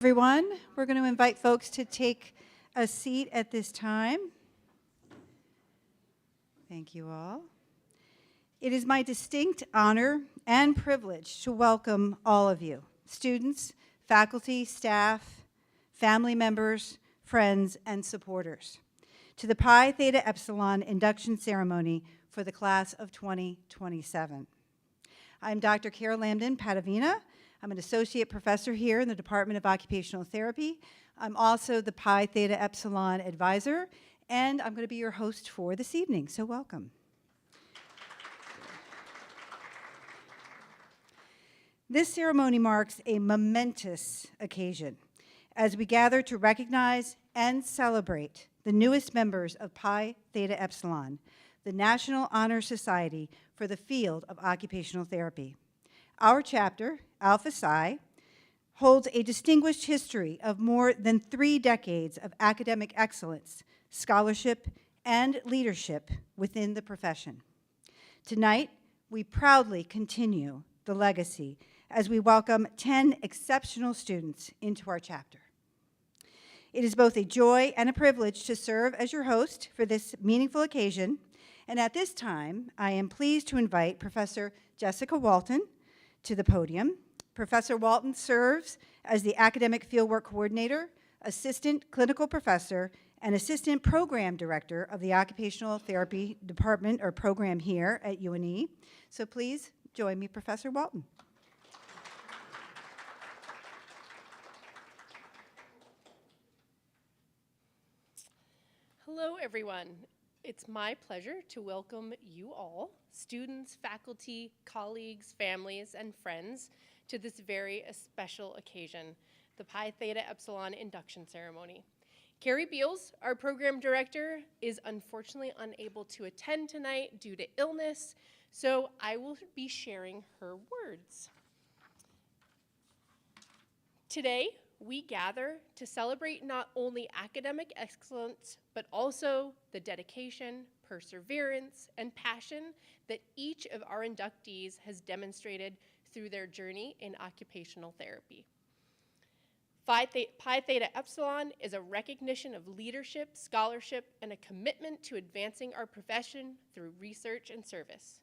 Everyone, we're going to invite folks to take a seat at this time. Thank you all. It is my distinct honor and privilege to welcome all of you, students, faculty, staff, family members, friends, and supporters, to the Pi Theta Epsilon induction ceremony for the class of 2027. I'm Dr. Carol Lambden-Padavina. I'm an associate professor here in the Department of Occupational Therapy. I'm also the Pi Theta Epsilon advisor, and I'm going to be your host for this evening, so welcome. This ceremony marks a momentous occasion as we gather to recognize and celebrate the newest members of Pi Theta Epsilon, the National Honor Society for the field of occupational therapy. Our chapter, Alpha Psi, holds a distinguished history of more than 3 decades of academic excellence, scholarship, and leadership within the profession. Tonight, we proudly continue the legacy as we welcome 10 exceptional students into our chapter. It is both a joy and a privilege to serve as your host for this meaningful occasion, and at this time, I am pleased to invite Professor Jessica Walton to the podium. Professor Walton serves as the Academic Fieldwork Coordinator, Assistant Clinical Professor, and Assistant Program Director of the Occupational Therapy Department or program here at UNE. So please join me, Professor Walton. Hello, everyone. It's my pleasure to welcome you all, students, faculty, colleagues, families, and friends, to this very special occasion, the Pi Theta Epsilon induction ceremony. Carrie Beals, our program director, is unfortunately unable to attend tonight due to illness, so I will be sharing her words. Today, we gather to celebrate not only academic excellence, but also the dedication, perseverance, and passion that each of our inductees has demonstrated through their journey in occupational therapy. Pi Theta Epsilon is a recognition of leadership, scholarship, and a commitment to advancing our profession through research and service.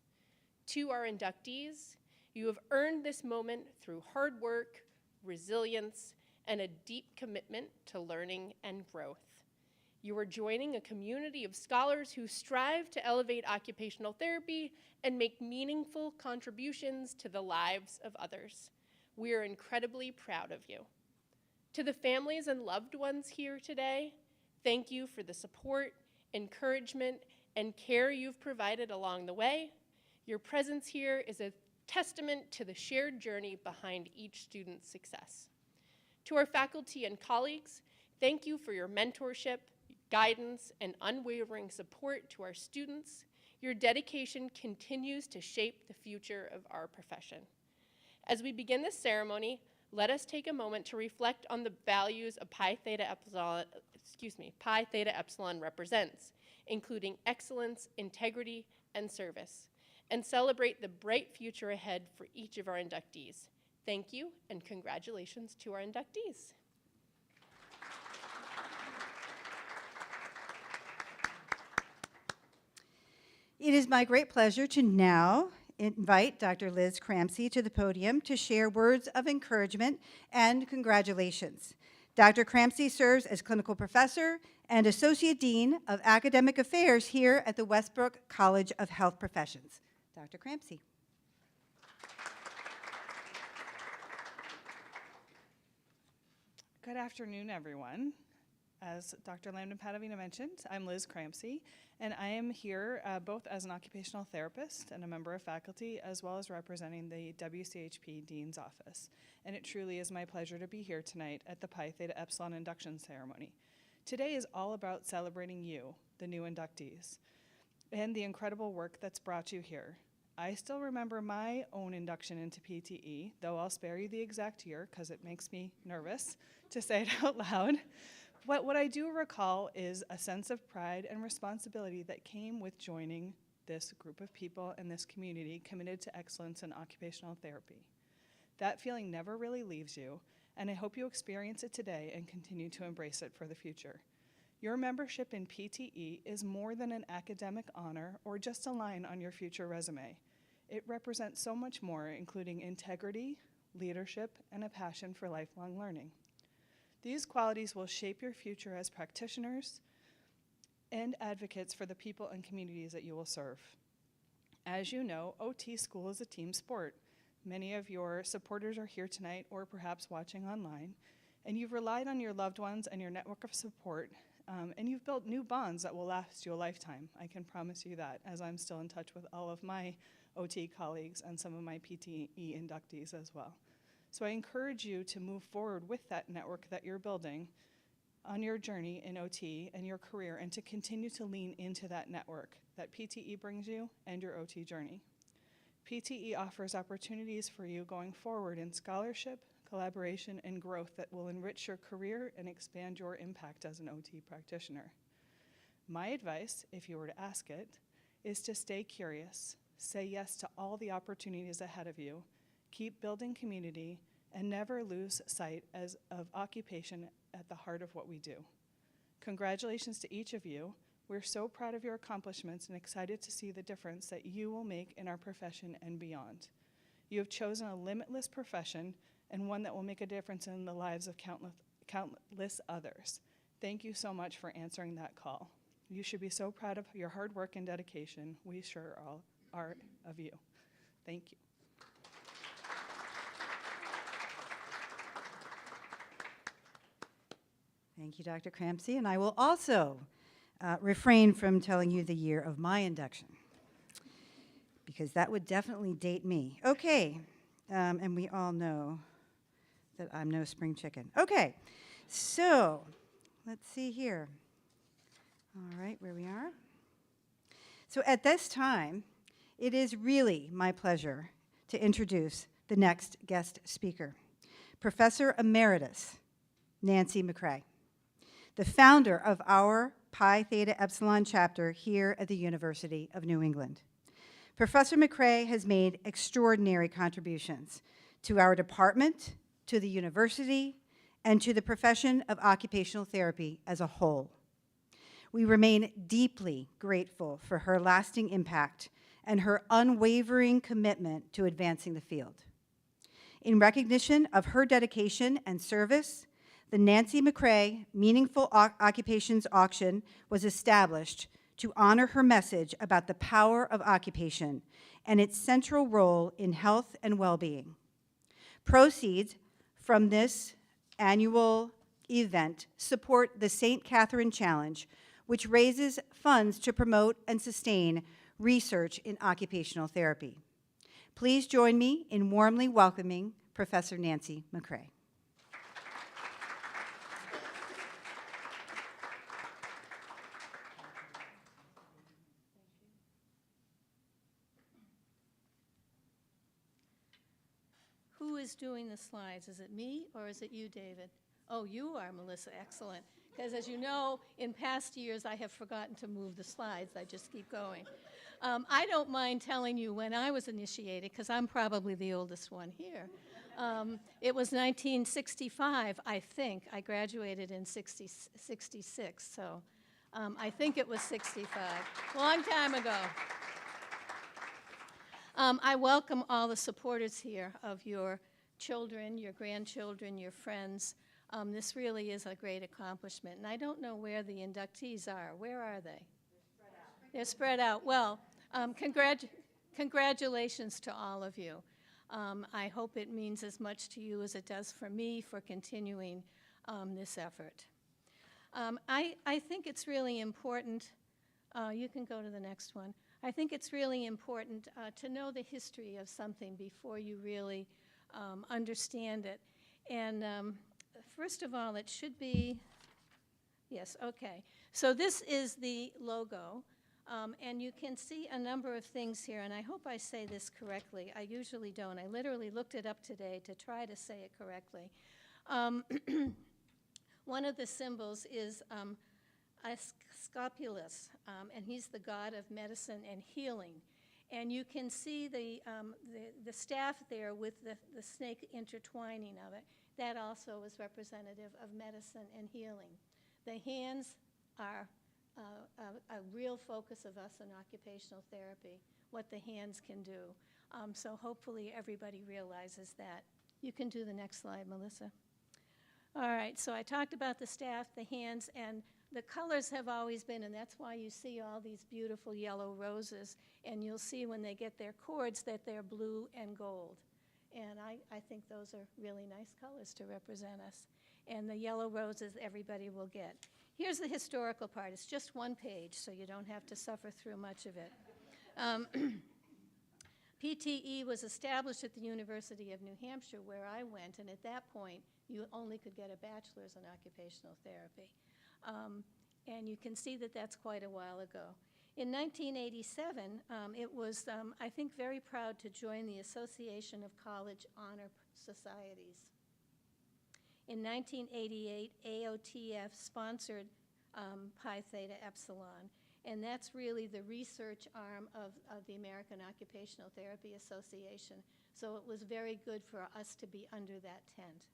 To our inductees, you have earned this moment through hard work, resilience, and a deep commitment to learning and growth. You are joining a community of scholars who strive to elevate occupational therapy and make meaningful contributions to the lives of others. We are incredibly proud of you. To the families and loved ones here today, thank you for the support, encouragement, and care you've provided along the way. Your presence here is a testament to the shared journey behind each student's success. To our faculty and colleagues, thank you for your mentorship, guidance, and unwavering support to our students. Your dedication continues to shape the future of our profession. As we begin this ceremony, let us take a moment to reflect on the values of Pi Theta Epsilon represents, including excellence, integrity, and service, and celebrate the bright future ahead for each of our inductees. Thank you, and congratulations to our inductees. It is my great pleasure to now invite Dr. Liz Cramsey to the podium to share words of encouragement and congratulations. Dr. Cramsey serves as clinical professor and associate dean of academic affairs here at the Westbrook College of Health Professions. Dr. Cramsey. Good afternoon, everyone. As Dr. Lambden-Padavina mentioned, I'm Liz Cramsey, and I am here both as an occupational therapist and a member of faculty, as well as representing the WCHP Dean's Office. And it truly is my pleasure to be here tonight at the Pi Theta Epsilon induction ceremony. Today is all about celebrating you, the new inductees, and the incredible work that's brought you here. I still remember my own induction into PTE, though I'll spare you the exact year because it makes me nervous to say it out loud. What I do recall is a sense of pride and responsibility that came with joining this group of people and this community committed to excellence in occupational therapy. That feeling never really leaves you, and I hope you experience it today and continue to embrace it for the future. Your membership in PTE is more than an academic honor or just a line on your future resume. It represents so much more, including integrity, leadership, and a passion for lifelong learning. These qualities will shape your future as practitioners and advocates for the people and communities that you will serve. As you know, OT school is a team sport. Many of your supporters are here tonight or perhaps watching online, and you've relied on your loved ones and your network of support, and you've built new bonds that will last you a lifetime. I can promise you that, as I'm still in touch with all of my OT colleagues and some of my PTE inductees as well. So I encourage you to move forward with that network that you're building on your journey in OT and your career, and to continue to lean into that network that PTE brings you and your OT journey. PTE offers opportunities for you going forward in scholarship, collaboration, and growth that will enrich your career and expand your impact as an OT practitioner. My advice, if you were to ask it, is to stay curious, say yes to all the opportunities ahead of you, keep building community, and never lose sight of occupation at the heart of what we do. Congratulations to each of you. We're so proud of your accomplishments and excited to see the difference that you will make in our profession and beyond. You have chosen a limitless profession and one that will make a difference in the lives of countless others. Thank you so much for answering that call. You should be so proud of your hard work and dedication. We sure all are of you. Thank you. Thank you, Dr. Crampsey. And I will also refrain from telling you the year of my induction, because that would definitely date me. Okay, and we all know that I'm no spring chicken. Okay, so let's see here. All right, where we are. So at this time, it is really my pleasure to introduce the next guest speaker, Professor Emeritus Nancy McCrae, the founder of our Pi Theta Epsilon chapter here at the University of New England. Professor McCrae has made extraordinary contributions to our department, to the university, and to the profession of occupational therapy as a whole. We remain deeply grateful for her lasting impact and her unwavering commitment to advancing the field. In recognition of her dedication and service, the Nancy McCrae Meaningful Occupations Auction was established to honor her message about the power of occupation and its central role in health and well-being. Proceeds from this annual event support the St. Catherine Challenge, which raises funds to promote and sustain research in occupational therapy. Please join me in warmly welcoming Professor Nancy McCrae. Who is doing the slides? Is it me or is it you, David? Oh, you are, Melissa. Excellent. Because as you know, in past years, I have forgotten to move the slides. I just keep going. I don't mind telling you when I was initiated, because I'm probably the oldest one here. It was 1965, I think. I graduated in 66, so I think it was 65. Long time ago. I welcome all the supporters here of your children, your grandchildren, your friends. This really is a great accomplishment. And I don't know where the inductees are. Where are they? They're spread out. Well, congratulations to all of you. I hope it means as much to you as it does for me for continuing this effort. I think it's really important, you can go to the next one. I think it's really important to know the history of something before you really understand it. And first of all, it should be, yes, okay. So this is the logo, and you can see a number of things here, and I hope I say this correctly. I usually don't. I literally looked it up today to try to say it correctly. One of the symbols is Asclepius, and he's the god of medicine and healing. And you can see the staff there with the snake intertwining of it. that also is representative of medicine and healing. The hands are a real focus of us in occupational therapy, what the hands can do. So hopefully everybody realizes that. You can do the next slide, Melissa. All right, so I talked about the staff, the hands, and the colors have always been, and that's why you see all these beautiful yellow roses, and you'll see when they get their cords that they're blue and gold. And I think those are really nice colors to represent us. And the yellow roses everybody will get. Here's the historical part. It's just one page, so you don't have to suffer through much of it. PTE was established at the University of New Hampshire, where I went, and at that point, you only could get a bachelor's in occupational therapy. And you can see that that's quite a while ago. In 1987, it was, I think, very proud to join the Association of College Honor Societies. In 1988, AOTF sponsored Pi Theta Epsilon, and that's really the research arm of the American Occupational Therapy Association. So it was very good for us to be under that tent.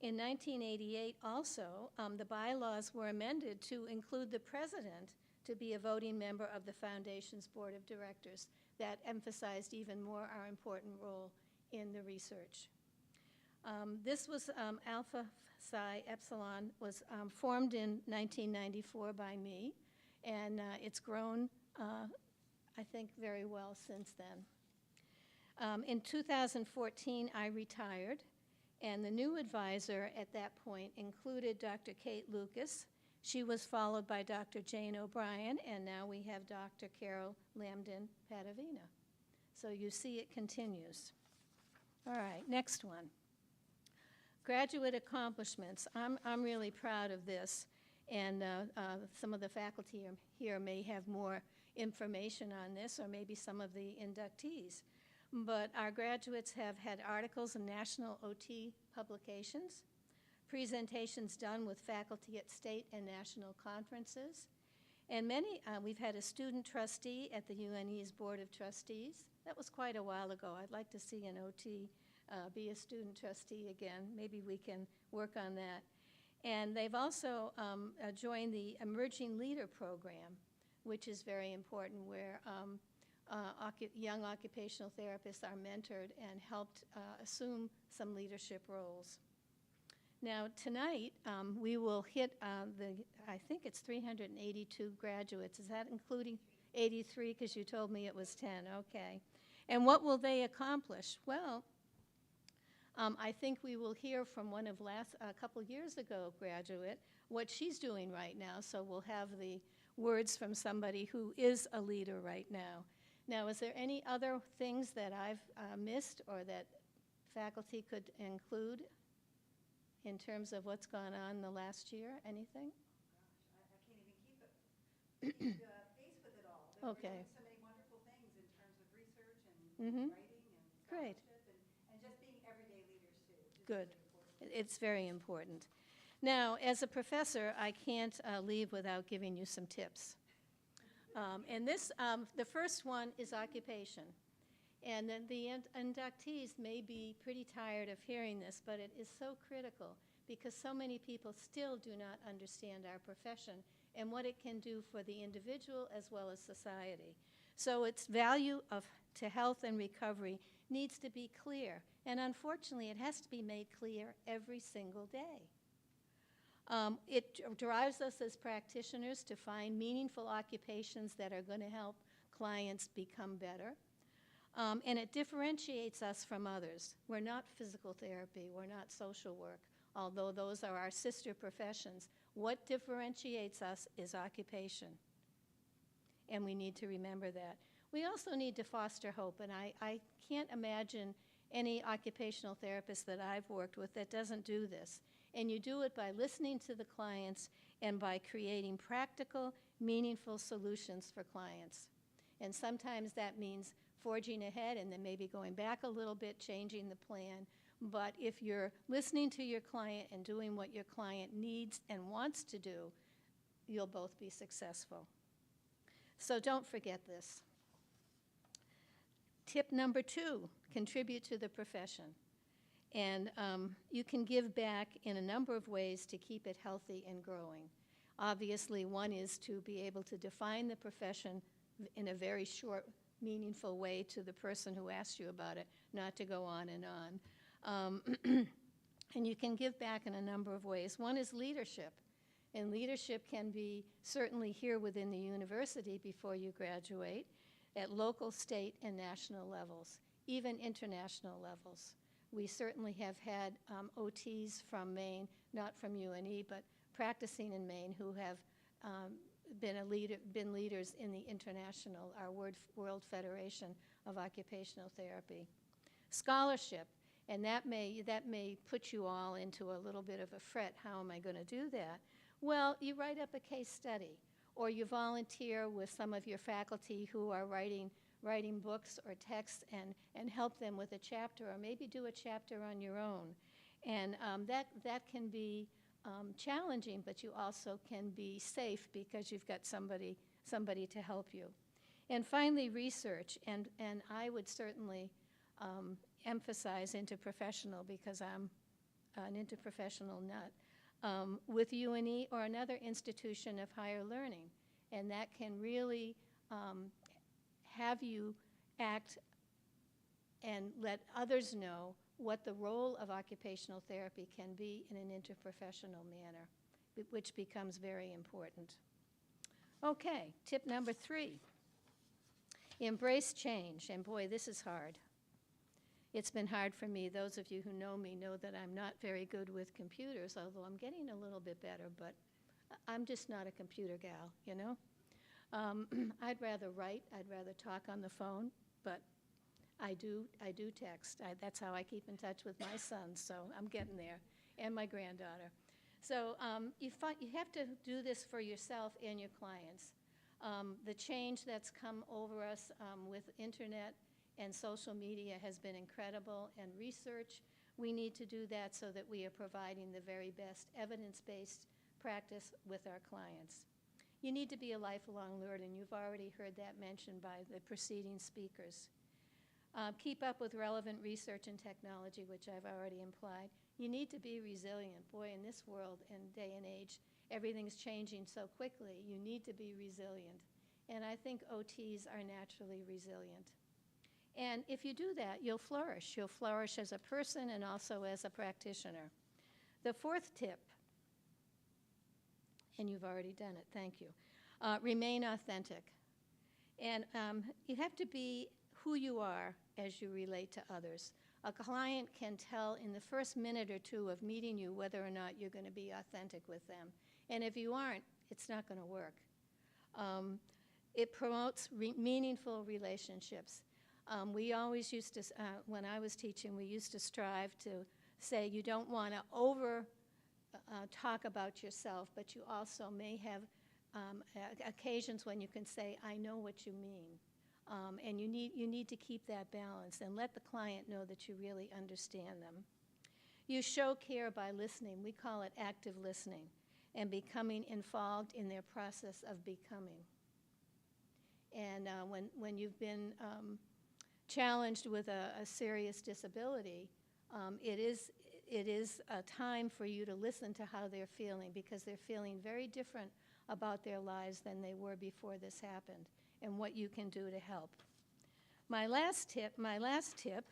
In 1988 also, the bylaws were amended to include the president to be a voting member of the foundation's board of directors. That emphasized even more our important role in the research. This was Alpha Psi Epsilon was formed in 1994 by me, and it's grown, I think, very well since then. In 2014, I retired, and the new advisor at that point included Dr. Kate Lucas. She was followed by Dr. Jane O'Brien, and now we have Dr. Carol Lambden-Padavina. So you see it continues. All right, next one. Graduate accomplishments. I'm really proud of this, and some of the faculty here may have more information on this, or maybe some of the inductees. But our graduates have had articles in national OT publications, presentations done with faculty at state and national conferences, and we've had a student trustee at the UNE's Board of Trustees. That was quite a while ago. I'd like to see an OT be a student trustee again. Maybe we can work on that. And they've also joined the Emerging Leader Program, which is very important, where young occupational therapists are mentored and helped assume some leadership roles. Now, tonight, we will hit I think it's 382 graduates. Is that including 83? Because you told me it was 10. Okay. And what will they accomplish? Well, I think we will hear from one of a couple years ago graduate what she's doing right now. So we'll have the words from somebody who is a leader right now. Now, is there any other things that I've missed or that faculty could include in terms of what's gone on in the last year? Anything? I can't even keep pace with it all. We're Okay. doing so many wonderful things in terms of research and Mhm. writing and Great. scholarship and just being everyday leaders too. Which is Good. really important. It's very important. Now, as a professor, I can't leave without giving you some tips. And this, the first one is occupation. And then the inductees may be pretty tired of hearing this, but it is so critical because so many people still do not understand our profession and what it can do for the individual as well as society. So its value to health and recovery needs to be clear. And unfortunately, it has to be made clear every single day. It drives us as practitioners to find meaningful occupations that are going to help clients become better. And it differentiates us from others. We're not physical therapy, we're not social work, although those are our sister professions. What differentiates us is occupation, and we need to remember that. We also need to foster hope, and I can't imagine any occupational therapist that I've worked with that doesn't do this. And you do it by listening to the clients and by creating practical, meaningful solutions for clients. And sometimes that means forging ahead and then maybe going back a little bit, changing the plan. But if you're listening to your client and doing what your client needs and wants to do, you'll both be successful. So don't forget this. Tip number 2, contribute to the profession. And you can give back in a number of ways to keep it healthy and growing. Obviously, one is to be able to define the profession in a very short, meaningful way to the person who asked you about it, not to go on and on. And you can give back in a number of ways. One is leadership. And leadership can be certainly here within the university before you graduate, at local, state, and national levels, even international levels. We certainly have had OTs from Maine, not from UNE, but practicing in Maine, who have been leaders in the international, our World Federation of Occupational Therapy. Scholarship, and that may put you all into a little bit of a fret. How am I going to do that? Well, you write up a case study, or you volunteer with some of your faculty who are writing books or texts and help them with a chapter, or maybe do a chapter on your own. And that can be challenging, but you also can be safe because you've got somebody to help you. And finally, research, and I would certainly emphasize interprofessional, because I'm an interprofessional nut, with UNE or another institution of higher learning. And that can really have you act and let others know what the role of occupational therapy can be in an interprofessional manner, which becomes very important. Okay, tip number 3. Embrace change. And boy, this is hard. It's been hard for me. Those of you who know me know that I'm not very good with computers, although I'm getting a little bit better, but I'm just not a computer gal, you know? I'd rather write, I'd rather talk on the phone, but I do text. That's how I keep in touch with my sons, so I'm getting there, and my granddaughter. So you have to do this for yourself and your clients. The change that's come over us with internet and social media has been incredible, and research, we need to do that so that we are providing the very best evidence-based practice with our clients. You need to be a lifelong learner, and you've already heard that mentioned by the preceding speakers. Keep up with relevant research and technology, which I've already implied. You need to be resilient. Boy, in this world and day and age, everything's changing so quickly. You need to be resilient. And I think OTs are naturally resilient. And if you do that, you'll flourish. You'll flourish as a person and also as a practitioner. The 4th tip, and you've already done it, thank you, remain authentic. And you have to be who you are as you relate to others. A client can tell in the first minute or 2 of meeting you whether or not you're going to be authentic with them. And if you aren't, it's not going to work. It promotes meaningful relationships. We always used to, when I was teaching, we used to strive to say you don't want to over talk about yourself, but you also may have occasions when you can say, I know what you mean. And you need to keep that balance and let the client know that you really understand them. You show care by listening. We call it active listening, and becoming involved in their process of becoming. And when you've been challenged with a serious disability, it is a time for you to listen to how they're feeling, because they're feeling very different about their lives than they were before this happened, and what you can do to help. My last tip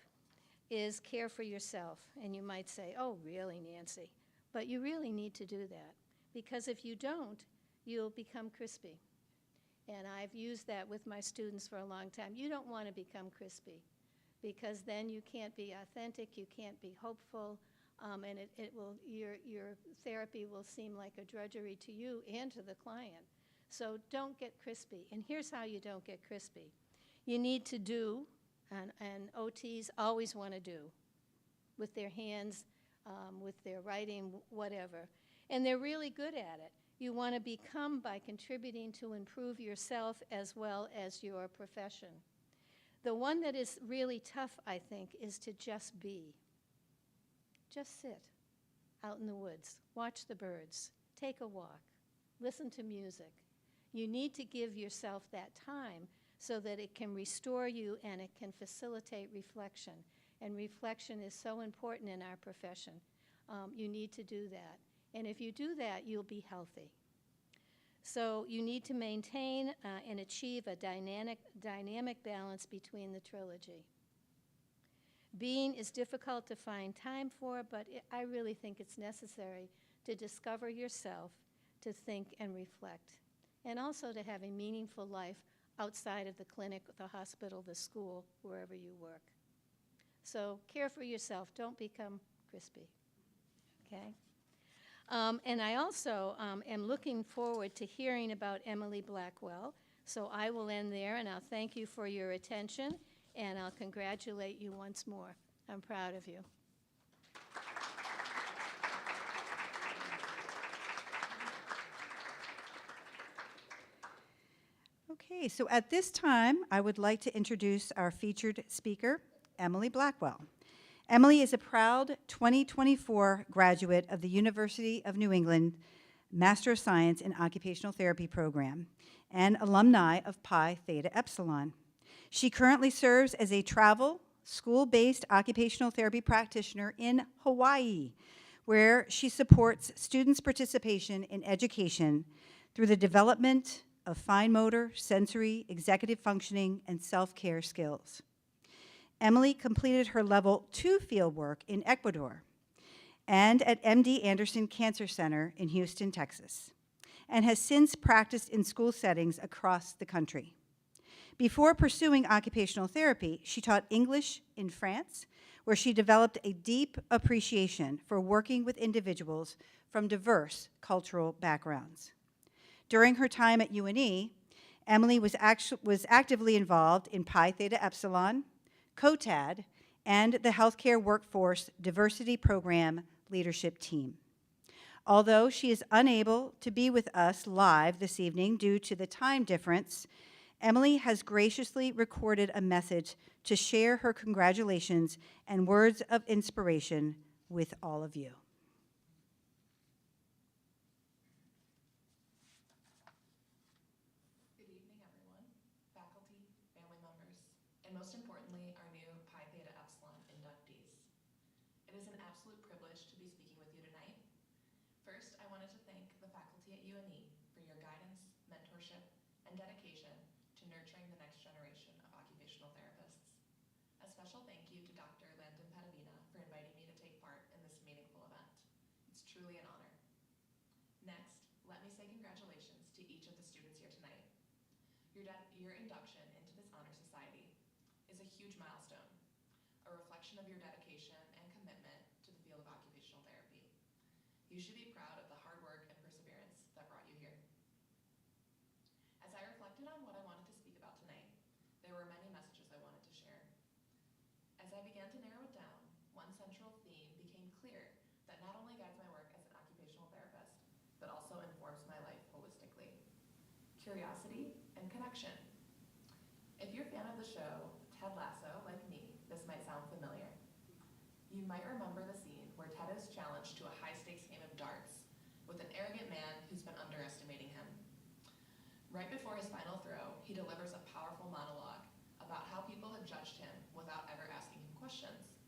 is care for yourself. And you might say, oh, really, Nancy? But you really need to do that, because if you don't, you'll become crispy. And I've used that with my students for a long time. You don't want to become crispy, because then you can't be authentic, you can't be hopeful, and your therapy will seem like a drudgery to you and to the client. So don't get crispy. And here's how you don't get crispy. You need to do, and OTs always want to do, with their hands, with their writing, whatever. And they're really good at it. You want to become by contributing to improve yourself as well as your profession. The one that is really tough, I think, is to just be. Just sit out in the woods, watch the birds, take a walk, listen to music. You need to give yourself that time so that it can restore you and it can facilitate reflection. And reflection is so important in our profession. You need to do that. And if you do that, you'll be healthy. So you need to maintain and achieve a dynamic balance between the trilogy. Being is difficult to find time for, but I really think it's necessary to discover yourself, to think and reflect, and also to have a meaningful life outside of the clinic, the hospital, the school, wherever you work. So care for yourself. Don't become crispy, okay? And I also am looking forward to hearing about Emily Blackwell. So I will end there, and I'll thank you for your attention, and I'll congratulate you once more. I'm proud of you. Okay, so at this time, I would like to introduce our featured speaker, Emily Blackwell. Emily is a proud 2024 graduate of the University of New England Master of Science in Occupational Therapy program and alumni of Pi Theta Epsilon. She currently serves as a travel, school-based occupational therapy practitioner in Hawaii, where she supports students' participation in education through the development of fine motor, sensory, executive functioning, and self-care skills. Emily completed her Level 2 fieldwork in Ecuador and at MD Anderson Cancer Center in Houston, Texas, and has since practiced in school settings across the country. Before pursuing occupational therapy, she taught English in France, where she developed a deep appreciation for working with individuals from diverse cultural backgrounds. During her time at UNE, Emily was actively involved in Pi Theta Epsilon, COTAD, and the Healthcare Workforce Diversity Program Leadership Team. Although she is unable to be with us live this evening due to the time difference, Emily has graciously recorded a message to share her congratulations and words of inspiration with all of you. Good evening, everyone, faculty, family members, and most importantly, our new Pi Theta Epsilon inductees. It is an absolute privilege to be speaking with you tonight. First, I wanted to thank the faculty at UNE for your guidance, mentorship, and dedication to nurturing the next generation of occupational therapists. A special thank you to Dr. Landon Padavina for inviting me to take part in this meaningful event. It's truly an honor. Next, let me say congratulations to each of the students here tonight. Your induction into this honor society is a huge milestone, a reflection of your dedication and commitment to the field of occupational therapy. You should be proud of the hard work and perseverance that brought you here. As I reflected on what I wanted to speak about tonight, there were many messages I wanted to share. As I began to narrow it down, one central theme became clear that not only guides my work as an occupational therapist, but also informs my life holistically: curiosity and connection. If you're a fan of the show Ted Lasso, like me, this might sound familiar. You might remember the scene where Ted is challenged to a high-stakes game of darts with an arrogant man who's been underestimating him. Right before his final throw, he delivers a powerful monologue about how people have judged him without ever asking him questions.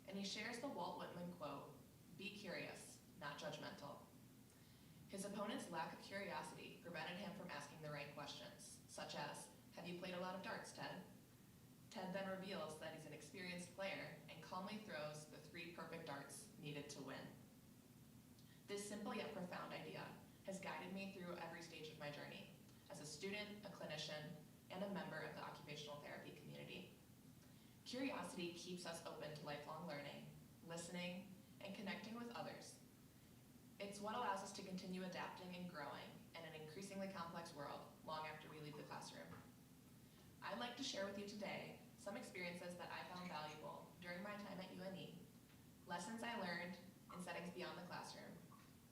And he shares the Walt Whitman quote, "Be curious, not judgmental." His opponent's lack of curiosity prevented him from asking the right questions, such as, "Have you played a lot of darts, Ted?" Ted then reveals that he's an experienced player and calmly throws the 3 perfect darts needed to win. This simple yet profound idea has guided me through every stage of my journey as a student, a clinician, and a member of the occupational therapy community. Curiosity keeps us open to lifelong learning, listening, and connecting with others. It's what allows us to continue adapting and growing in an increasingly complex world long after we leave the classroom. I'd like to share with you today some experiences that I found valuable during my time at UNE, lessons I learned in settings beyond the classroom,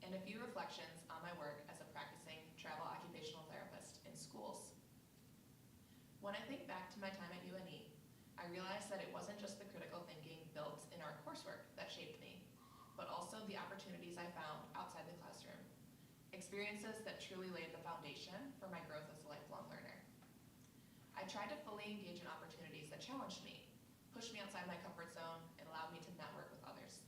and a few reflections on my work as a practicing travel occupational therapist in schools. When I think back to my time at UNE, I realized that it wasn't just the critical thinking built in our coursework that shaped me, but also the opportunities I found outside the classroom, experiences that truly laid the foundation for my growth as a lifelong learner. I tried to fully engage in opportunities that challenged me, pushed me outside my comfort zone, and allowed me to network with others.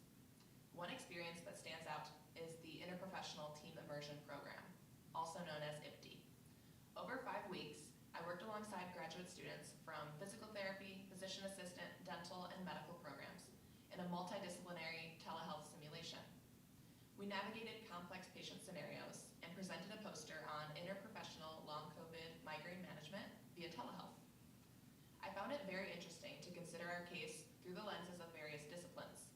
One experience that stands out is the Interprofessional Team Immersion Program, also known as IPTE. Over 5 weeks, I worked alongside graduate students from physical therapy, physician assistant, dental, and medical programs in a multidisciplinary telehealth simulation. We navigated complex patient scenarios and presented a poster on interprofessional long COVID migraine management via telehealth. I found it very interesting to consider our case through the lenses of various disciplines.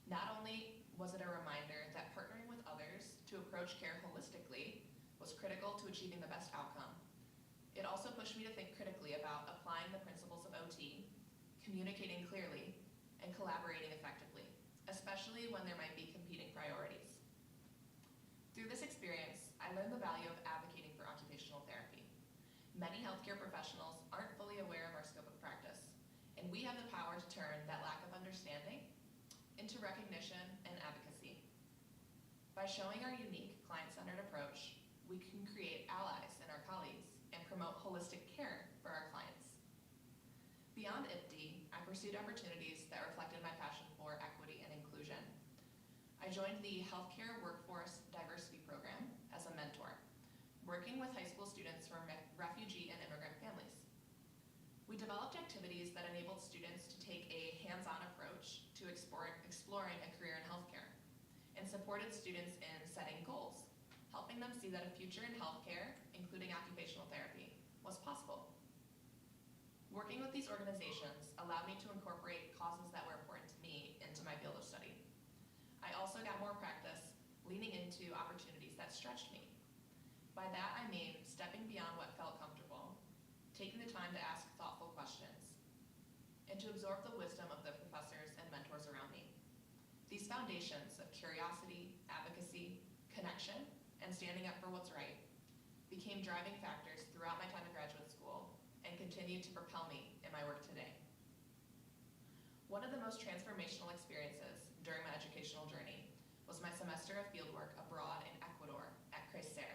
Not only was it a reminder that partnering with others to approach care holistically was critical to achieving the best outcome, it also pushed me to think critically about applying the principles of OT, communicating clearly, and collaborating effectively, especially when there might be competing priorities. Through this experience, I learned the value of advocating for occupational therapy. Many healthcare professionals aren't fully aware of our scope of practice, and we have the power to turn that lack of understanding into recognition and advocacy. By showing our unique client-centered approach, we can create allies in our colleagues and promote holistic care for our clients. Beyond IPTE, I pursued opportunities that reflected my passion for equity and inclusion. I joined the Healthcare Workforce Diversity Program as a mentor, working with high school students from refugee and immigrant families. We developed activities that enabled students to take a hands-on approach to exploring a career in healthcare, and supported students in setting goals, helping them see that a future in healthcare, including occupational therapy, was possible. Working with these organizations allowed me to incorporate causes that were important to me into my field of study. I also got more practice leaning into opportunities that stretched me. By that I mean stepping beyond what felt comfortable, taking the time to ask thoughtful questions, and to absorb the wisdom of the professors and mentors around me. These foundations of curiosity, advocacy, connection, and standing up for what's right became driving factors throughout my time in graduate school and continue to propel me in my work today. One of the most transformational experiences during my educational journey was my semester of fieldwork abroad in Ecuador at CRECER,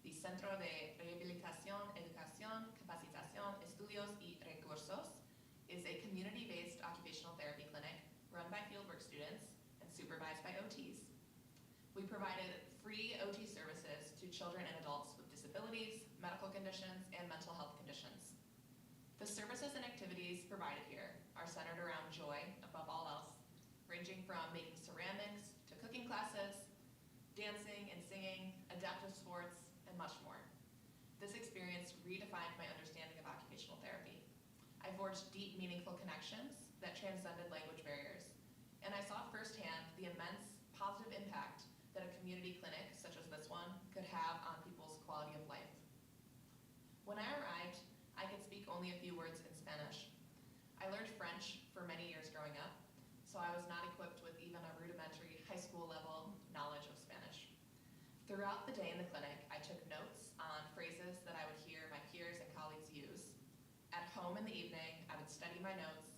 the Centro de Rehabilitación, Educación, Capacitación, Estudios y Recursos, is a community-based occupational therapy clinic run by fieldwork students and supervised by OTs. We provided free OT services to children and adults with disabilities, medical conditions, and mental health conditions. The services and activities provided here are centered around joy above all else, ranging from making ceramics to cooking classes, dancing and singing, adaptive sports, and much more. This experience redefined my understanding of occupational therapy. I forged deep, meaningful connections that transcended language barriers, and I saw firsthand the immense positive impact that a community clinic such as this one could have on people's quality of life. When I arrived, I could speak only a few words in Spanish. I learned French for many years growing up, so I was not equipped with even a rudimentary high school level knowledge of Spanish. Throughout the day in the clinic, I took notes on phrases that I would hear my peers and colleagues use. At home in the evening, I would study my notes,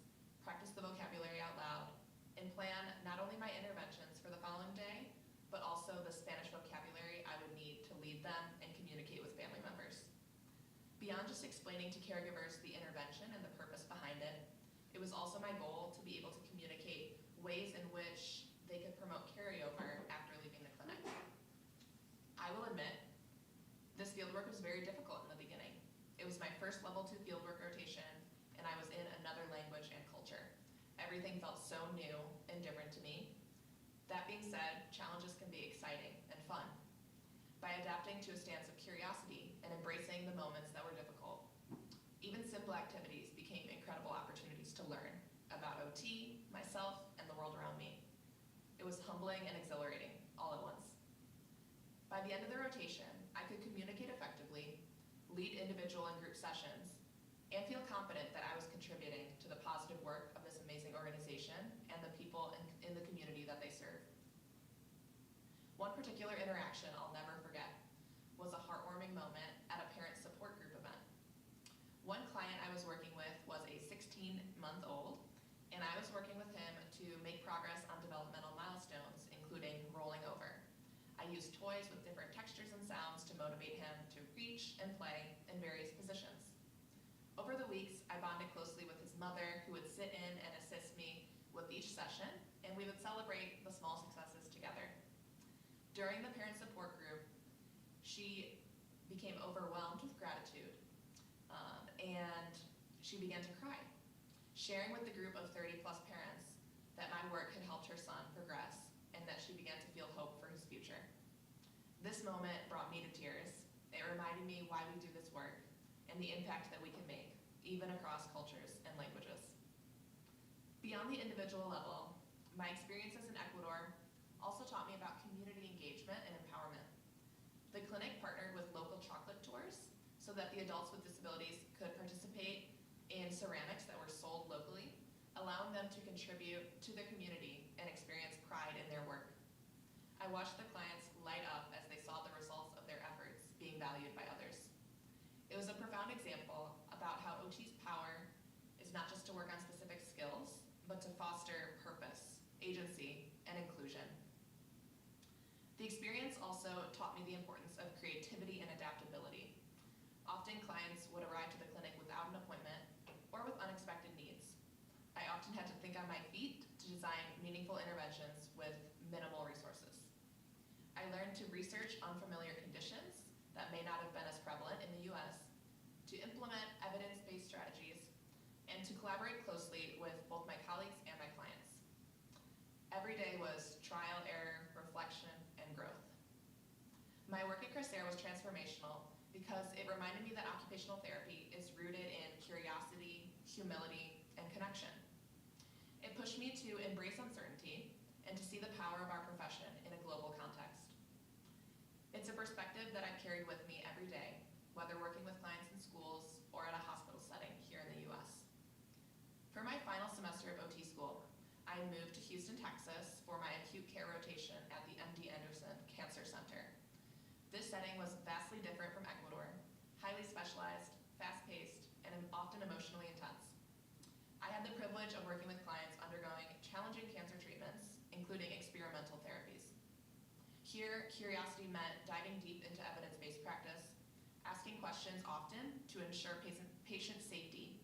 practice the vocabulary out loud, and plan not only my interventions for the following day, but also the Spanish vocabulary I would need to lead them and communicate with family members. Beyond just explaining to caregivers the intervention and the purpose behind it, it was also my goal to be able to communicate ways in which they could promote carryover after leaving the clinic. I will admit, this fieldwork was very difficult in the beginning. It was my first level 2 fieldwork rotation, and I was in another language and culture. Everything felt so new and different to me. That being said, challenges can be exciting and fun. By adapting to a stance of curiosity and embracing the moments that were difficult, even simple activities became incredible opportunities to learn about OT, myself, and the world around me. It was humbling and exhilarating all at once. By the end of the rotation, I could communicate effectively, lead individual and group sessions, and feel confident that I was contributing to the positive work of this amazing organization and the people in the community that they serve. One particular interaction I'll never forget was a heartwarming moment at a parent support group event. One client I was working with was a 16-month-old, and I was working with him to make progress on developmental milestones, including rolling over. I used toys with different textures and sounds to motivate him to reach and play in various positions. Over the weeks, I bonded closely with his mother, who would sit in and session, and we would celebrate the small successes together. During the parent support group, she became overwhelmed with gratitude, and she began to cry, sharing with the group of 30+ parents that my work had helped her son progress and that she began to feel hope for his future. This moment brought me to tears. It reminded me why we do this work and the impact that we can make, even across cultures and languages. Beyond the individual level, my experiences in Ecuador also taught me about community engagement and empowerment. The clinic partnered with local chocolate tours so that the adults with disabilities could participate in ceramics that were sold locally, allowing them to contribute to their community and experience pride in their work. I watched the clients light up as they saw the results of their efforts being valued by others. It was a profound example about how OT's power is not just to work on specific skills, but to foster purpose, agency, and inclusion. The experience also taught me the importance of creativity and adaptability. Often clients would arrive to the clinic without an appointment or with unexpected needs. I often had to think on my feet to design meaningful interventions with minimal resources. I learned to research unfamiliar conditions that may not have been as prevalent in the US, to implement evidence-based strategies, and to collaborate closely with both my colleagues and my clients. Every day was trial, error, reflection, and growth. My work at Cressera was transformational because it reminded me that occupational therapy is rooted in curiosity, humility, and connection. It pushed me to embrace uncertainty and to see the power of our profession in a global context. It's a perspective that I've carried with me every day, whether working with clients in schools or at a hospital setting here in the US. For my final semester of OT school, I moved to Houston, Texas for my acute care rotation at the MD Anderson Cancer Center. This setting was vastly different from Ecuador, highly specialized, fast-paced, and often emotionally intense. I had the privilege of working with clients undergoing challenging cancer treatments, including experimental therapies. Here, curiosity meant diving deep into evidence-based practice, asking questions often to ensure patient safety,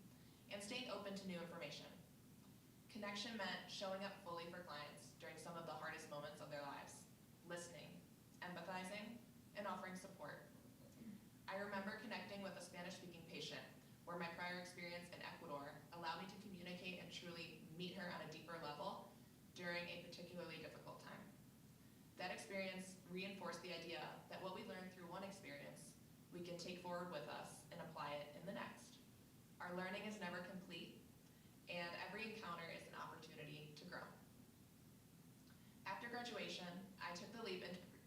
and staying open to new information. Connection meant showing up fully for clients during some of the hardest moments of their lives, listening, empathizing, and offering support. I remember connecting with a Spanish-speaking patient where my prior experience in Ecuador allowed me to communicate and truly meet her on a deeper level during a particularly difficult time. That experience reinforced the idea that what we learn through one experience, we can take forward with us and apply it in the next. Our learning is never complete, and every encounter is an opportunity to grow. After graduation, I took the leap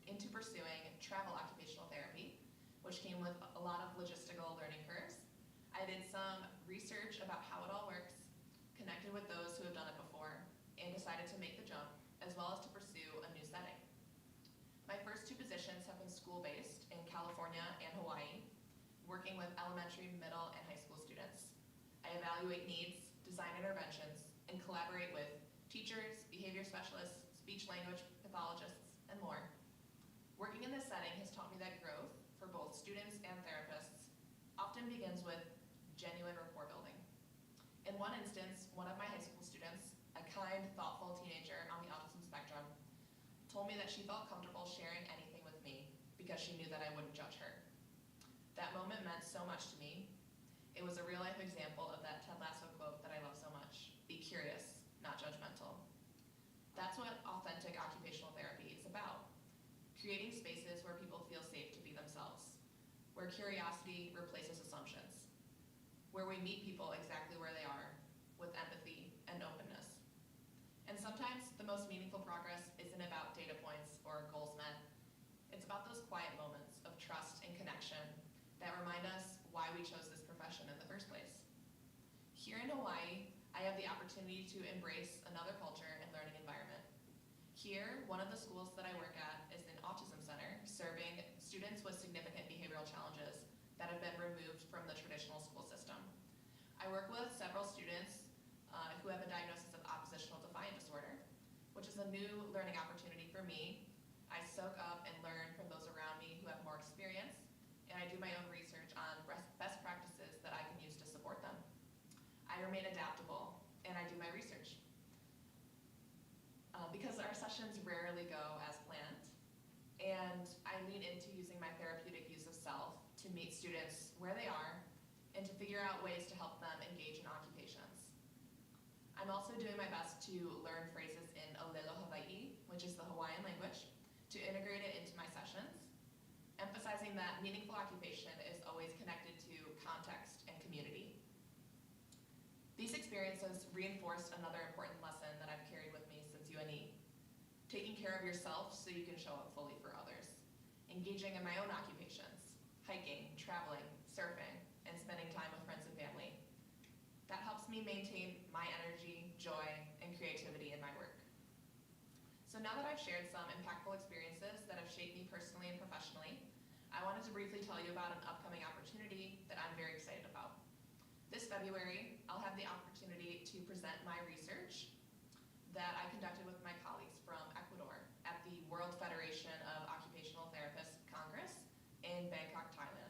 into pursuing travel occupational therapy, which came with a lot of logistical learning curves. I did some research about how it all works, connected with those who have done it before, and decided to make the jump, as well as to pursue a new setting. My first two positions have been school-based in California and Hawaii, working with elementary, middle, and high school students. I evaluate needs, design interventions, and collaborate with teachers, behavior specialists, speech-language pathologists, and more. Working in this setting has taught me that growth, for both students and therapists, often begins with genuine rapport building. In one instance, one of my high school students, a kind, thoughtful teenager on the autism spectrum, told me that she felt comfortable sharing anything with me because she knew that I wouldn't judge her. That moment meant so much to me. It was a real-life example of that Ted Lasso quote that I love so much: be curious, not judgmental. That's what authentic occupational therapy is about: creating spaces where people feel safe to be themselves, where curiosity replaces assumptions, where we meet people exactly where they are, with empathy and openness. And sometimes the most meaningful progress isn't about data points or goals met. It's about those quiet moments of trust and connection that remind us why we chose this profession in the first place. Here in Hawaii, I have the opportunity to embrace another culture and learning environment. Here, one of the schools that I work at is an autism center, serving students with significant behavioral challenges that have been removed from the traditional school system. I work with several students who have a diagnosis of oppositional defiant disorder, which is a new learning opportunity for me. I soak up and learn from those around me who have more experience, and I do my own research on best practices that I can use to support them. I remain adaptable, and I do my research. sessions rarely go as planned, and I lean into using my therapeutic use of self to meet students where they are and to figure out ways to help them engage in occupations. I'm also doing my best to learn phrases in Olelo Hawaii, which is the Hawaiian language, to integrate it into my sessions, emphasizing that meaningful occupation is always connected to context and community. These experiences reinforced another important lesson that I've carried with me since UNE. Taking care of yourself so you can show up fully for others. Engaging in my own occupations, hiking, traveling, surfing, and spending time with friends and family. That helps me maintain my energy, joy, and creativity in my work. So now that I've shared some impactful experiences that have shaped me personally and professionally, I wanted to briefly tell you about an upcoming opportunity that I'm very excited about. This February, I'll have the opportunity to present my research that I conducted with my colleagues from Ecuador at the World Federation of Occupational Therapists Congress in Bangkok, Thailand.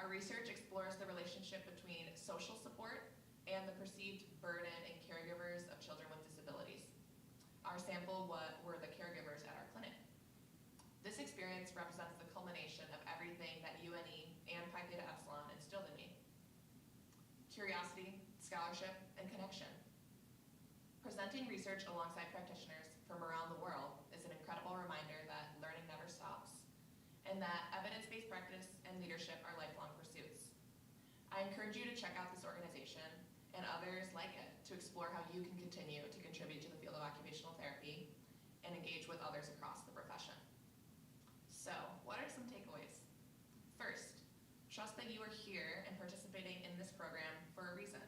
Our research explores the relationship between social support and the perceived burden and caregivers of children with disabilities. Our sample were the caregivers at our clinic. This experience represents the culmination of everything that UNE and Pi Theta Epsilon instilled in me. Curiosity, scholarship, and connection. Presenting research alongside practitioners from around the world is an incredible reminder that learning never stops, and that evidence-based practice and leadership are lifelong pursuits. I encourage you to check out this organization and others like it to explore how you can continue to contribute to the field of occupational therapy and engage with others across the profession. So, what are some takeaways? First, trust that you are here and participating in this program for a reason.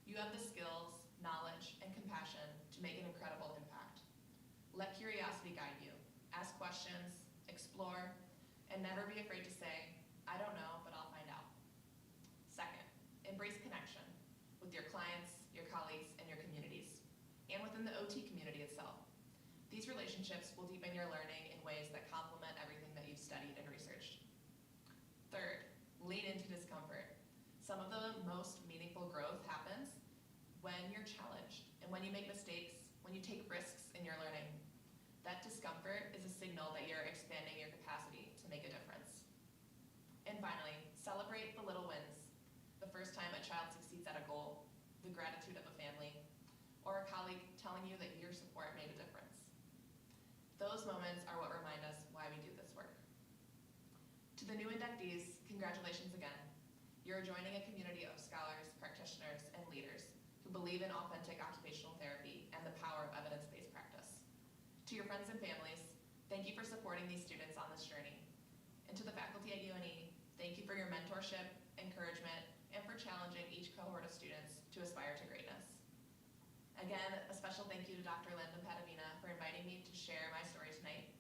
You have the skills, knowledge, and compassion to make an incredible impact. Let curiosity guide you. Ask questions, explore, and never be afraid to say, I don't know, but I'll find out. Second, embrace connection with your clients, your colleagues, and your communities, and within the OT community itself. These relationships will deepen your learning in ways that complement everything that you've studied and researched. Third, lean into discomfort. Some of the most meaningful growth happens when you're challenged and when you make mistakes, when you take risks in your learning. That discomfort is a signal that you're expanding your capacity to make a difference. And finally, celebrate the little wins. The first time a child succeeds at a goal, the gratitude of a family, or a colleague telling you that your support made a difference. Those moments are what remind us why we do this work. To the new inductees, congratulations again. You're joining a community of scholars, practitioners, and leaders who believe in authentic occupational therapy and the power of evidence-based practice. To your friends and families, thank you for supporting these students on this journey. And to the faculty at UNE, thank you for your mentorship, encouragement, and for challenging each cohort of students to aspire to greatness. Again, a special thank you to Dr. Padavina for inviting me to share my story tonight.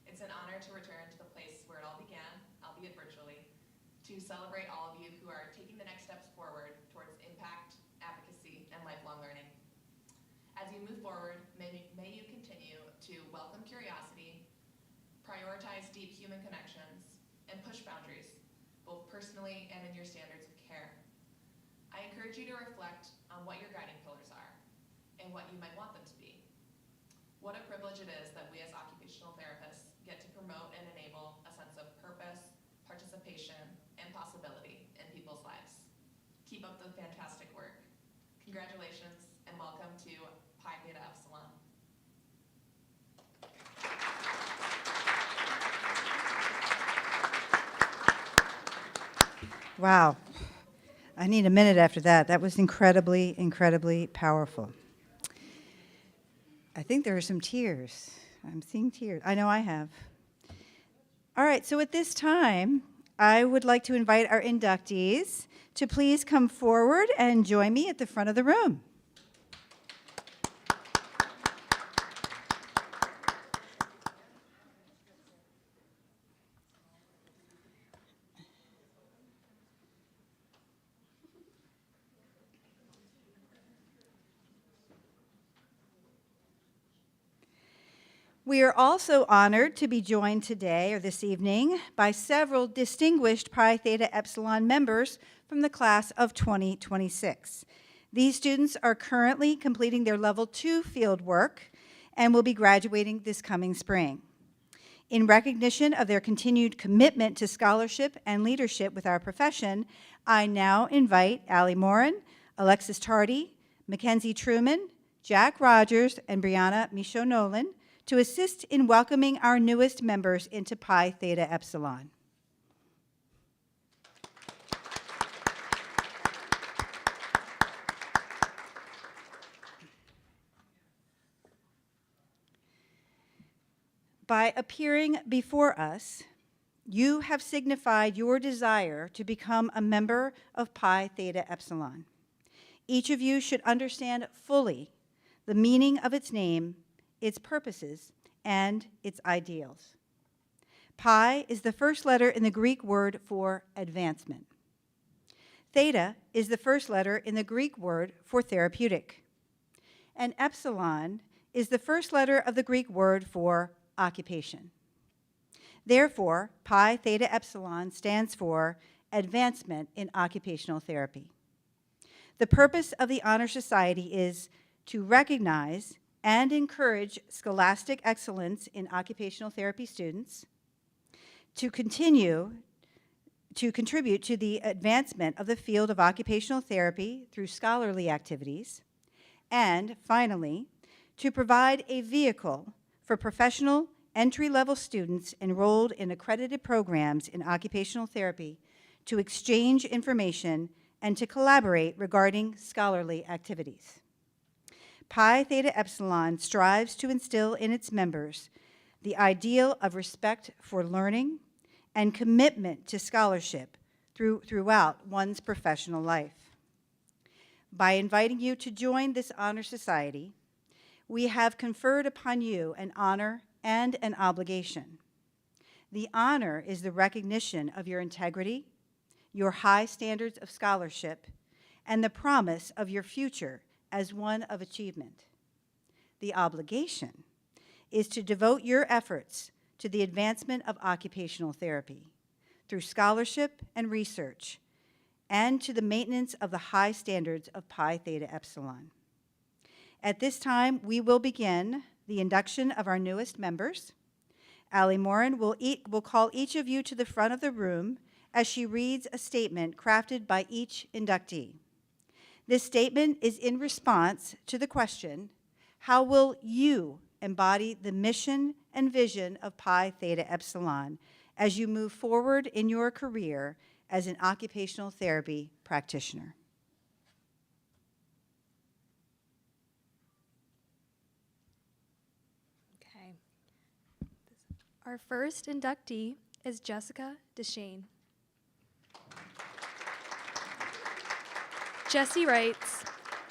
It's an honor to return to the place where it all began, albeit virtually, to celebrate all of you who are taking the next steps forward towards impact, advocacy, and lifelong learning. As you move forward, may you continue to welcome curiosity, prioritize deep human connections, and push boundaries, both personally and in your standards of care. I encourage you to reflect on what your guiding pillars are and what you might want them to be. What a privilege it is that we as occupational therapists get to promote and enable a sense of purpose, participation, and possibility in people's lives. Keep up the fantastic work. Congratulations and welcome to Pi Theta Epsilon. Wow. I need a minute after that. That was incredibly, incredibly powerful. I think there are some tears. I'm seeing tears. I know I have. All right, so at this time, I would like to invite our inductees to please come forward and join me at the front of the room. We are also honored to be joined today or this evening by several distinguished Pi Theta Epsilon members from the class of 2026. These students are currently completing their level 2 field work and will be graduating this coming spring. In recognition of their continued commitment to scholarship and leadership with our profession, I now invite Allie Morin, Alexis Tardy, Mackenzie Truman, Jack Rogers, and Brianna Michaud-Nolan to assist in welcoming our newest members into Pi Theta Epsilon. By appearing before us, you have signified your desire to become a member of Pi Theta Epsilon. Each of you should understand fully the meaning of its name, its purposes, and its ideals. Pi is the first letter in the Greek word for advancement. Theta is the first letter in the Greek word for therapeutic. And epsilon is the first letter of the Greek word for occupation. Therefore, Pi Theta Epsilon stands for Advancement in Occupational Therapy. The purpose of the Honor Society is to recognize and encourage scholastic excellence in occupational therapy students, to contribute to the advancement of the field of occupational therapy through scholarly activities, and finally, to provide a vehicle for professional entry-level students enrolled in accredited programs in occupational therapy to exchange information and to collaborate regarding scholarly activities. Pi Theta Epsilon strives to instill in its members the ideal of respect for learning and commitment to scholarship throughout one's professional life. By inviting you to join this honor society, we have conferred upon you an honor and an obligation. The honor is the recognition of your integrity, your high standards of scholarship, and the promise of your future as one of achievement. The obligation is to devote your efforts to the advancement of occupational therapy through scholarship and research, and to the maintenance of the high standards of Pi Theta Epsilon. At this time, we will begin the induction of our newest members. Allie Morin will call each of you to the front of the room as she reads a statement crafted by each inductee. This statement is in response to the question, how will you embody the mission and vision of Pi Theta Epsilon as you move forward in your career as an occupational therapy practitioner? Okay. Our first inductee is Jessica Deshane. Jessie writes,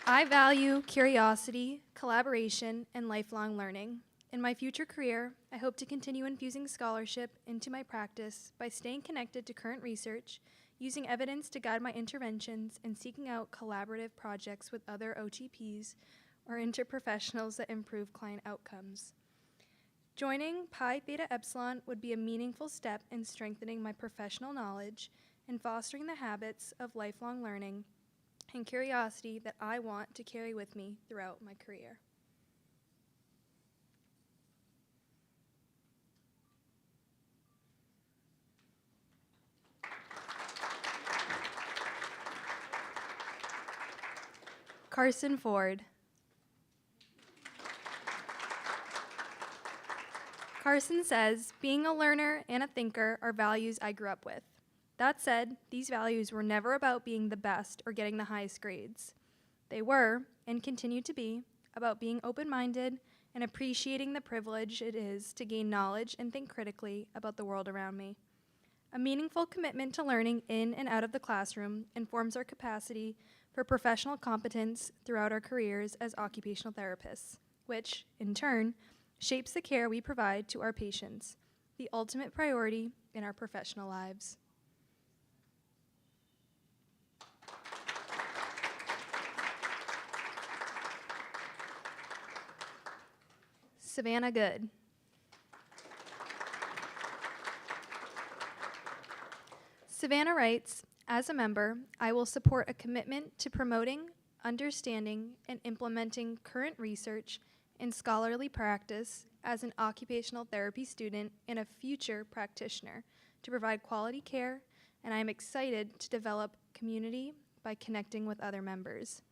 I value curiosity, collaboration, and lifelong learning. In my future career, I hope to continue infusing scholarship into my practice by staying connected to current research, using evidence to guide my interventions, and seeking out collaborative projects with other OTPs or interprofessionals that improve client outcomes. Joining Pi Theta Epsilon would be a meaningful step in strengthening my professional knowledge and fostering the habits of lifelong learning and curiosity that I want to carry with me throughout my career. Carson Ford. Carson says, being a learner and a thinker are values I grew up with. That said, these values were never about being the best or getting the highest grades. They were, and continue to be, about being open-minded and appreciating the privilege it is to gain knowledge and think critically about the world around me. A meaningful commitment to learning in and out of the classroom informs our capacity for professional competence throughout our careers as occupational therapists, which, in turn, shapes the care we provide to our patients, the ultimate priority in our professional lives. Savannah Good. Savannah writes, as a member, I will support a commitment to promoting, understanding, and implementing current research in scholarly practice as an occupational therapy student and a future practitioner to provide quality care, and I am excited to develop community by connecting with other members.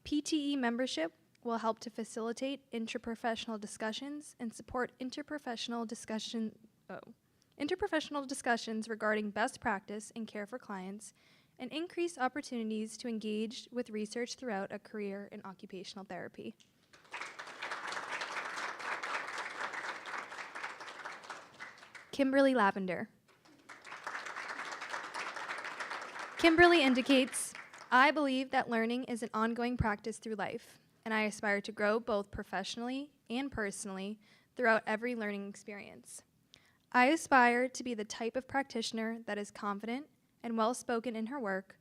PTE membership will help to facilitate interprofessional discussions and support interprofessional discussions regarding best practice in care for clients and increase opportunities to engage with research throughout a career in occupational therapy. Kimberly Lavender. Kimberly indicates, I believe that learning is an ongoing practice through life, and I aspire to grow both professionally and personally throughout every learning experience. I aspire to be the type of practitioner that is confident and well-spoken in her work,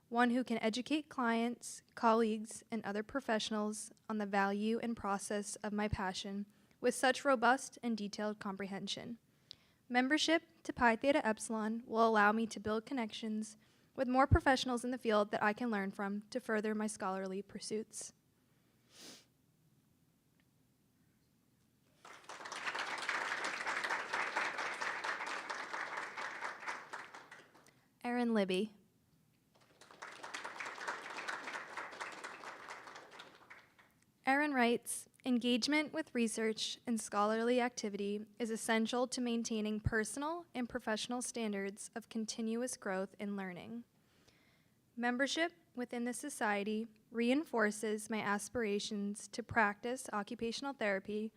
one who can educate clients, colleagues, and other professionals on the value and process of my passion with such robust and detailed comprehension. Membership to Pi Theta Epsilon will allow me to build connections with more professionals in the field that I can learn from to further my scholarly pursuits. Erin Libby. Erin writes, engagement with research and scholarly activity is essential to maintaining personal and professional standards of continuous growth and learning. Membership within the society reinforces my aspirations to practice occupational therapy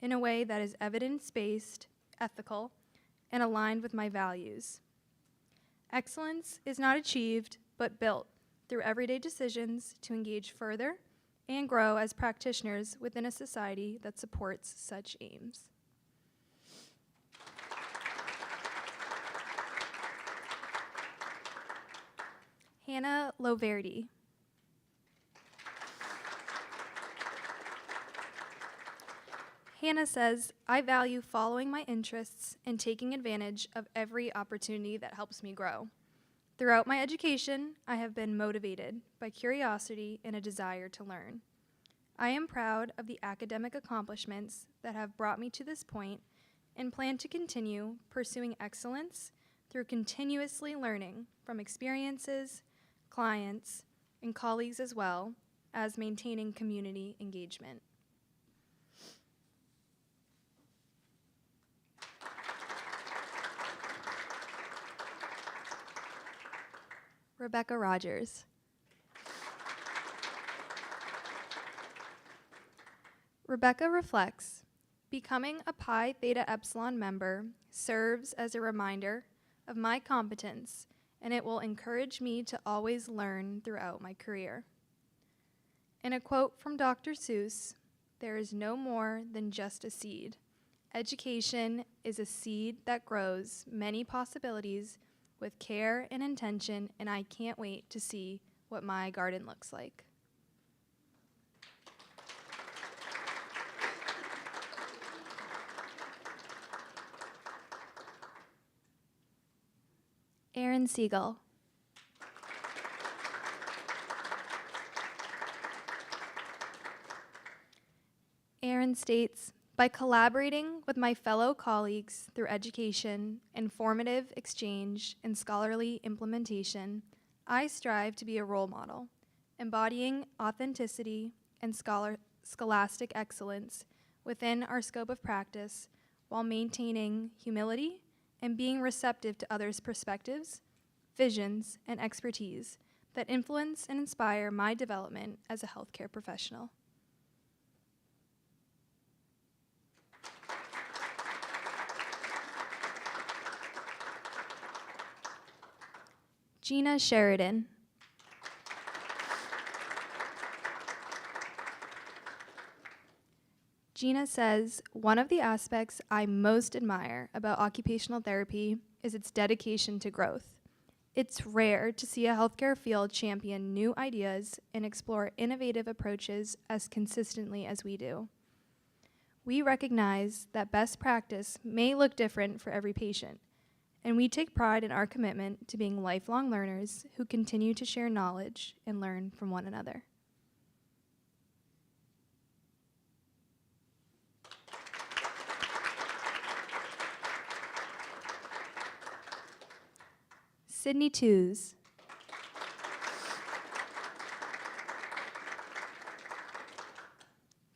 in a way that is evidence-based, ethical, and aligned with my values. Excellence is not achieved, but built through everyday decisions to engage further and grow as practitioners within a society that supports such aims. Hannah Loverdi. Hannah says, I value following my interests and taking advantage of every opportunity that helps me grow. Throughout my education, I have been motivated by curiosity and a desire to learn. I am proud of the academic accomplishments that have brought me to this point and plan to continue pursuing excellence through continuously learning from experiences, clients, and colleagues as well as maintaining community engagement. Rebecca Rogers. Rebecca reflects, becoming a Pi Theta Epsilon member serves as a reminder of my competence, and it will encourage me to always learn throughout my career. In a quote from Dr. Seuss, there is no more than just a seed. Education is a seed that grows many possibilities with care and intention, and I can't wait to see what my garden looks like. Aaron Siegel. Aaron states, by collaborating with my fellow colleagues through education, informative exchange, and scholarly implementation, I strive to be a role model, embodying authenticity and scholastic excellence within our scope of practice while maintaining humility and being receptive to others' perspectives, visions, and expertise that influence and inspire my development as a healthcare professional. Gina Sheridan. Gina says, one of the aspects I most admire about occupational therapy is its dedication to growth. It's rare to see a healthcare field champion new ideas and explore innovative approaches as consistently as we do. We recognize that best practice may look different for every patient, and we take pride in our commitment to being lifelong learners who continue to share knowledge and learn from one another. Sydney Tews.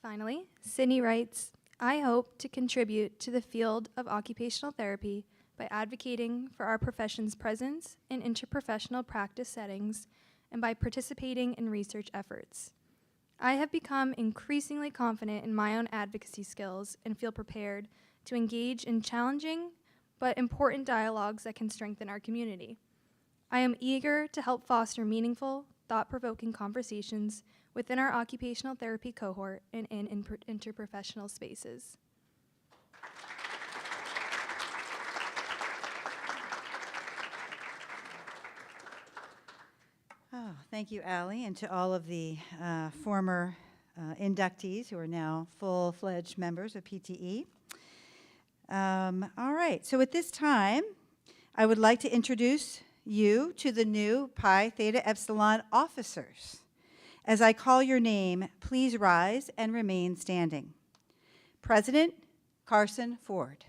Finally, Sydney writes, I hope to contribute to the field of occupational therapy by advocating for our profession's presence in interprofessional practice settings and by participating in research efforts. I have become increasingly confident in my own advocacy skills and feel prepared to engage in challenging but important dialogues that can strengthen our community. I am eager to help foster meaningful, thought-provoking conversations within our occupational therapy cohort and in interprofessional spaces. Oh, thank you, Allie, and to all of the former inductees who are now full-fledged members of PTE. All right, so at this time, I would like to introduce you to the new Pi Theta Epsilon officers. As I call your name, please rise and remain standing. President Carson Ford.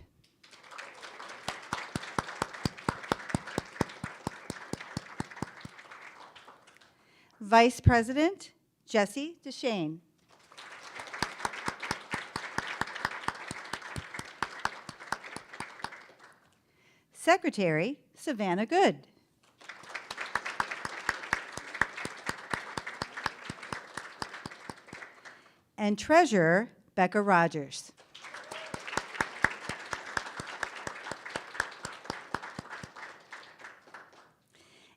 Vice President Jesse DeShane. Secretary Savannah Good. And Treasurer Becca Rogers.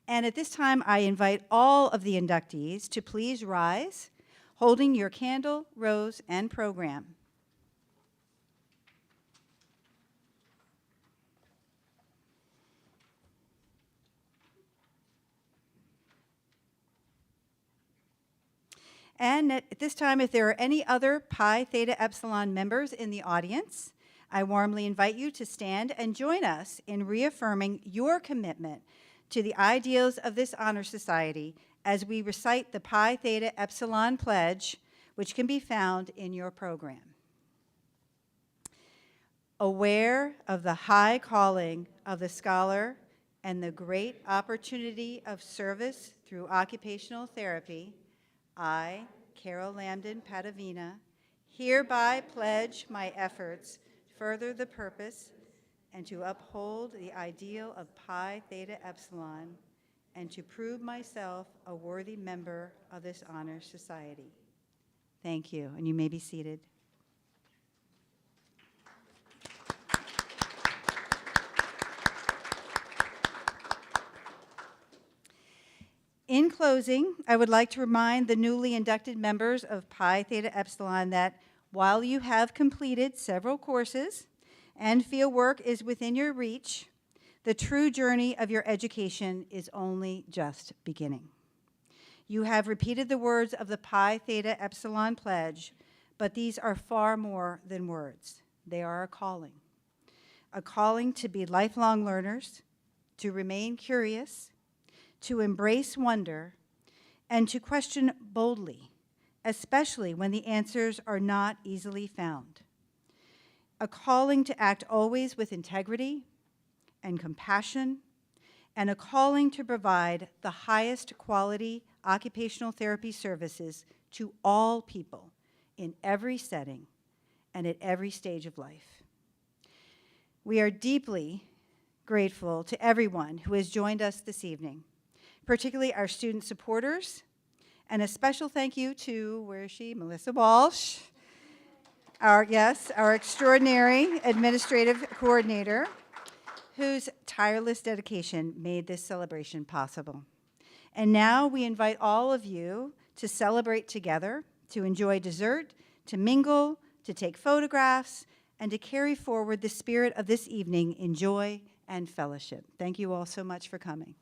And at this time, I invite all of the inductees to please rise, holding your candle, rose, and program. And at this time, if there are any other Pi Theta Epsilon members in the audience, I warmly invite you to stand and join us in reaffirming your commitment to the ideals of this honor society as we recite the Pi Theta Epsilon Pledge, which can be found in your program. Aware of the high calling of the scholar and the great opportunity of service through occupational therapy, I, Carol Lambden Padavina, hereby pledge my efforts to further the purpose and to uphold the ideal of Pi Theta Epsilon and to prove myself a worthy member of this honor society. Thank you, and you may be seated. In closing, I would like to remind the newly inducted members of Pi Theta Epsilon that while you have completed several courses and feel work is within your reach, the true journey of your education is only just beginning. You have repeated the words of the Pi Theta Epsilon Pledge, but these are far more than words. They are a calling to be lifelong learners, to remain curious, to embrace wonder, and to question boldly, especially when the answers are not easily found. A calling to act always with integrity and compassion, and a calling to provide the highest quality occupational therapy services to all people in every setting and at every stage of life. We are deeply grateful to everyone who has joined us this evening, particularly our student supporters, and a special thank you to, where is she, Melissa Walsh, our extraordinary administrative coordinator, whose tireless dedication made this celebration possible. And now we invite all of you to celebrate together, to enjoy dessert, to mingle, to take photographs, and to carry forward the spirit of this evening in joy and fellowship. Thank you all so much for coming.